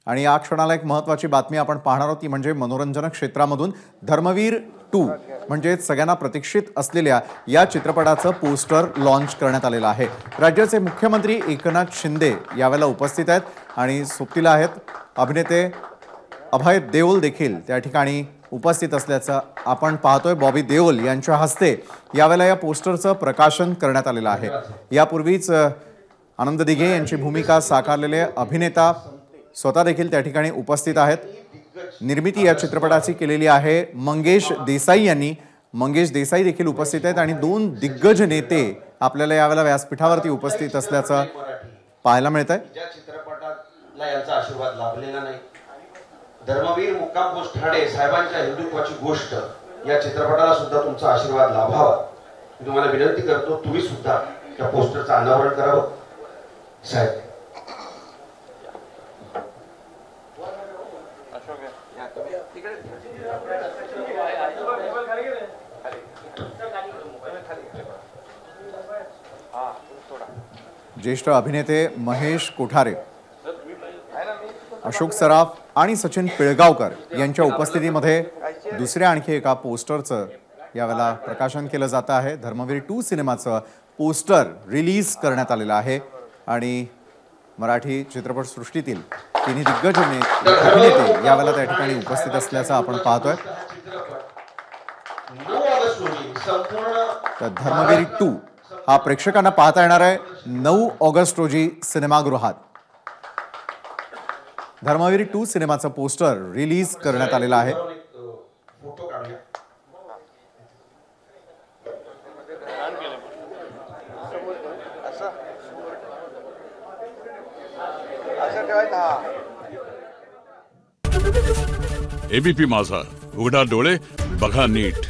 आणि या क्षणाला एक महत्त्वाची बातमी आपण पाहणार आहोत ती म्हणजे मनोरंजन क्षेत्रामधून धर्मवीर 2 म्हणजे सगळ्यांना प्रतीक्षित असलेल्या या चित्रपटाचं पोस्टर लॉन्च करण्यात आलेलं आहे। राज्याचे मुख्यमंत्री एकनाथ शिंदे यावेळेला उपस्थित आहेत आणि सोबतीला आहेत अभिनेते अभय देओल देखील त्या ठिकाणी उपस्थित असल्याचं आपण पाहतोय। बॉबी देओल यांच्या हस्ते यावेळेला या पोस्टरचं प्रकाशन करण्यात आलेलं आहे। यापूर्वीच आनंद दिघे यांची भूमिका साकारलेले अभिनेता स्वतः देखील त्या ठिकाणी उपस्थित आहेत। निर्मिती या चित्रपटाची केलेली आहे मंगेश देसाई यांनी। मंगेश देसाई देखील उपस्थित आहेत आणि दोन दिग्गज नेते आपल्याला यावेळेला व्यासपीठावरती उपस्थित असल्याचं पाहायला मिळतंय। ज्या चित्रपटाला यांचा आशीर्वाद लाभलेला नाही, धर्मवीर मुक्काम पोस्ट ठाणे साहेबांच्या हिंदुत्वाची गोष्ट या चित्रपटाला सुद्धा तुमचा आशीर्वाद लाभावा मी तुम्हाला विनंती करतो। तुम्ही सुद्धा त्या पोस्टरचं अनावरण करावं साहेब। ज्येष्ठ अभिनेते महेश कोठारे, अशोक सराफ आणि सचिन पिळगावकर यांच्या उपस्थितीमध्ये दुसऱ्या आणखी एका पोस्टरचं यावेळेला प्रकाशन केलं जात आहे। धर्मवीर 2 सिनेमाचं पोस्टर रिलीज करण्यात आलेलं आहे आणि मराठी चित्रपटसृष्टीतील तिन्ही दिग्गज अभिनेते यावेळेला त्या ठिकाणी उपस्थित असल्याचं आपण पाहतोय। तर धर्मवीर 2 हा प्रेक्षकांना पाहता येणार आहे 9 ऑगस्ट रोजी सिनेमागृहात। धर्मवीर 2 सिनेमाचं पोस्टर रिलीज करण्यात आलेलं आहे। एबीपी माझा, उघडा डोळे बघा नीट।